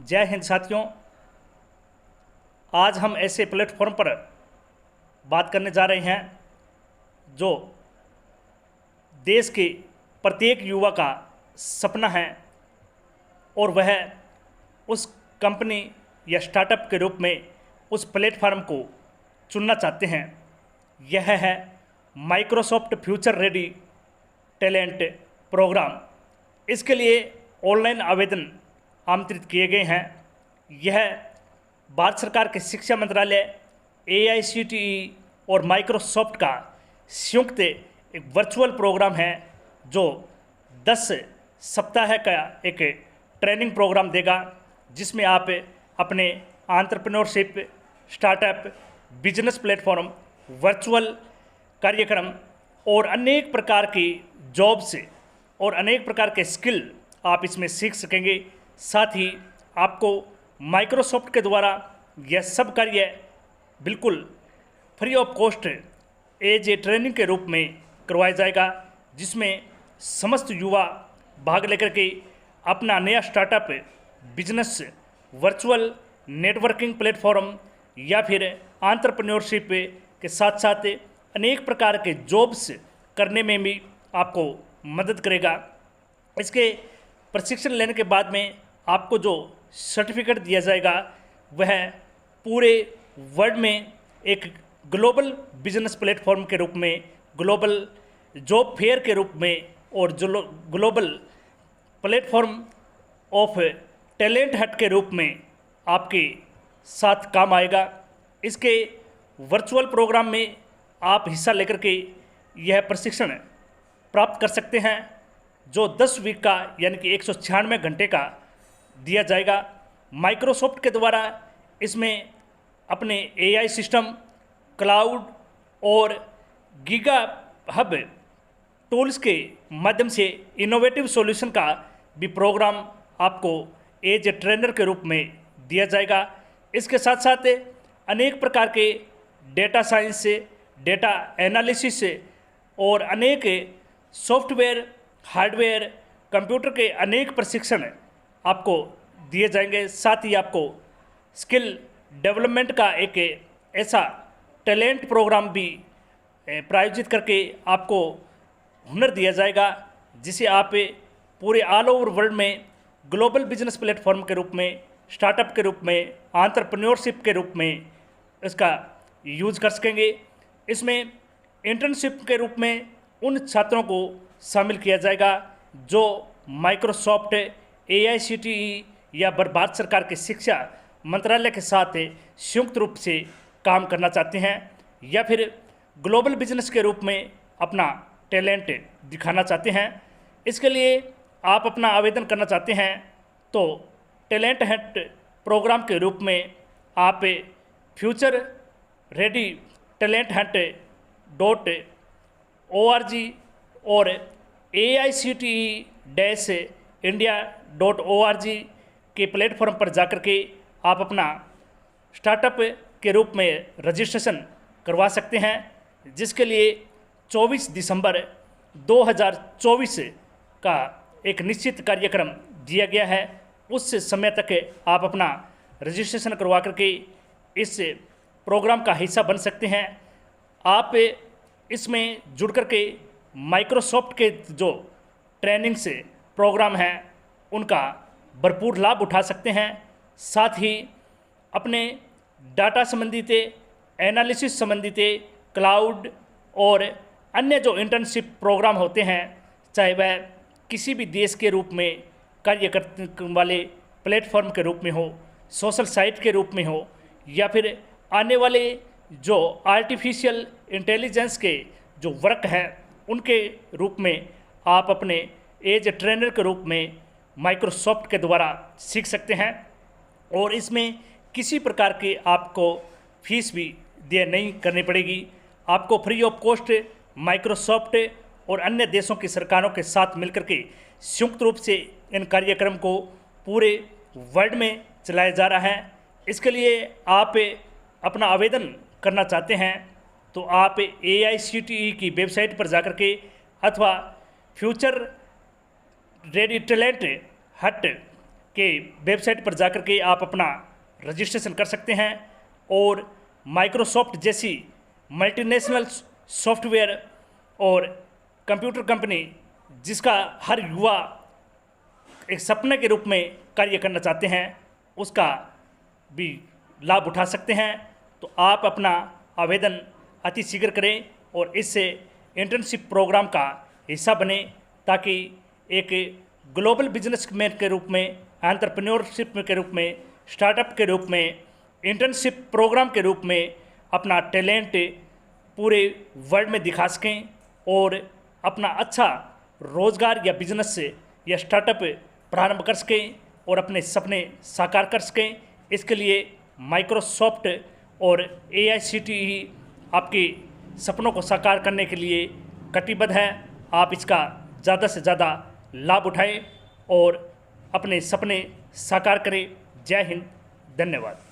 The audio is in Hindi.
जय हिंद साथियों। आज हम ऐसे प्लेटफॉर्म पर बात करने जा रहे हैं जो देश के प्रत्येक युवा का सपना है और वह उस कंपनी या स्टार्टअप के रूप में उस प्लेटफॉर्म को चुनना चाहते हैं। यह है Microsoft future ready talent program. इसके लिए ऑनलाइन आवेदन आमंत्रित किए गए हैं। यह भारत सरकार के शिक्षा मंत्रालय, AICTE और माइक्रोसॉफ्ट का संयुक्त एक वर्चुअल प्रोग्राम है जो 10 सप्ताह का एक ट्रेनिंग प्रोग्राम देगा, जिसमें आप अपने entrepreneurship, startup, business platform, virtual कार्यक्रम और अनेक प्रकार की जॉब्स और अनेक प्रकार के स्किल आप इसमें सीख सकेंगे। साथ ही आपको माइक्रोसॉफ्ट के द्वारा यह सब कार्य बिल्कुल free of cost as a training के रूप में करवाया जाएगा, जिसमें समस्त युवा भाग लेकर के अपना नया startup, business, virtual networking platform या फिर एंटरप्रेन्योरशिप के साथ साथ अनेक प्रकार के जॉब्स करने में भी आपको मदद करेगा। इसके प्रशिक्षण लेने के बाद में आपको जो सर्टिफिकेट दिया जाएगा वह पूरे वर्ल्ड में एक ग्लोबल बिजनेस प्लेटफॉर्म के रूप में, ग्लोबल जॉब फेयर के रूप में और जो ग्लोबल प्लेटफॉर्म ऑफ टैलेंट हट के रूप में आपके साथ काम आएगा। इसके वर्चुअल प्रोग्राम में आप हिस्सा लेकर के यह प्रशिक्षण प्राप्त कर सकते हैं, जो 10 वीक का यानी कि 196 घंटे का दिया जाएगा। माइक्रोसॉफ्ट के द्वारा इसमें अपने AI सिस्टम, क्लाउड और गीगा हब टूल्स के माध्यम से इनोवेटिव सॉल्यूशन का भी प्रोग्राम आपको एज ए ट्रेनर के रूप में दिया जाएगा। इसके साथ साथ अनेक प्रकार के डेटा साइंस से, डेटा एनालिसिस से और अनेक सॉफ्टवेयर, हार्डवेयर, कंप्यूटर के अनेक प्रशिक्षण आपको दिए जाएंगे। साथ ही आपको स्किल डेवलपमेंट का एक ऐसा टैलेंट प्रोग्राम भी प्रायोजित करके आपको हुनर दिया जाएगा, जिसे आप पूरे ऑल ओवर वर्ल्ड में ग्लोबल बिजनेस प्लेटफॉर्म के रूप में, स्टार्टअप के रूप में, एंटरप्रेन्योरशिप के रूप में इसका यूज कर सकेंगे। इसमें इंटर्नशिप के रूप में उन छात्रों को शामिल किया जाएगा जो माइक्रोसॉफ्ट, AICTE या भारत सरकार के शिक्षा मंत्रालय के साथ संयुक्त रूप से काम करना चाहते हैं या फिर ग्लोबल बिजनेस के रूप में अपना टैलेंट दिखाना चाहते हैं। इसके लिए आप अपना आवेदन करना चाहते हैं तो टैलेंट हंट प्रोग्राम के रूप में आप future ready talent Hunt .org और AICTE-India.org के प्लेटफॉर्म पर जाकर के आप अपना स्टार्टअप के रूप में रजिस्ट्रेशन करवा सकते हैं, जिसके लिए 24 दिसंबर 2024 का एक निश्चित कार्यक्रम दिया गया है। उस समय तक आप अपना रजिस्ट्रेशन करवा करके इस प्रोग्राम का हिस्सा बन सकते हैं। आप इसमें जुड़ करके माइक्रोसॉफ्ट के जो ट्रेनिंग से प्रोग्राम हैं उनका भरपूर लाभ उठा सकते हैं। साथ ही अपने डाटा संबंधित, एनालिसिस संबंधित, क्लाउड और अन्य जो इंटर्नशिप प्रोग्राम होते हैं, चाहे वह किसी भी देश के रूप में कार्य करने वाले प्लेटफॉर्म के रूप में हो, सोशल साइट के रूप में हो या फिर आने वाले जो आर्टिफिशियल इंटेलिजेंस के जो वर्क हैं उनके रूप में आप अपने एज ए ट्रेनर के रूप में माइक्रोसॉफ्ट के द्वारा सीख सकते हैं। और इसमें किसी प्रकार की आपको फीस भी दे नहीं करनी पड़ेगी। आपको फ्री ऑफ कॉस्ट माइक्रोसॉफ्ट और अन्य देशों की सरकारों के साथ मिलकर के संयुक्त रूप से इन कार्यक्रम को पूरे वर्ल्ड में चलाया जा रहा है। इसके लिए आप अपना आवेदन करना चाहते हैं तो आप AICTE की वेबसाइट पर जाकर के अथवा फ्यूचर रेडी टैलेंट हट के वेबसाइट पर जाकर के आप अपना रजिस्ट्रेशन कर सकते हैं और माइक्रोसॉफ्ट जैसी मल्टीनेशनल सॉफ्टवेयर और कंप्यूटर कंपनी जिसका हर युवा एक सपने के रूप में कार्य करना चाहते हैं उसका भी लाभ उठा सकते हैं। तो आप अपना आवेदन अति शीघ्र करें और इससे इंटर्नशिप प्रोग्राम का हिस्सा बने ताकि एक ग्लोबल बिजनेसमैन के रूप में, एंटरप्रेन्योरशिप के रूप में, स्टार्टअप के रूप में, इंटर्नशिप प्रोग्राम के रूप में अपना टैलेंट पूरे वर्ल्ड में दिखा सकें और अपना अच्छा रोज़गार या बिजनेस या स्टार्टअप प्रारंभ कर सकें और अपने सपने साकार कर सकें। इसके लिए माइक्रोसॉफ्ट और AICTE आपके सपनों को साकार करने के लिए कटिबद्ध है। आप इसका ज़्यादा से ज़्यादा लाभ उठाएं और अपने सपने साकार करें। जय हिंद, धन्यवाद।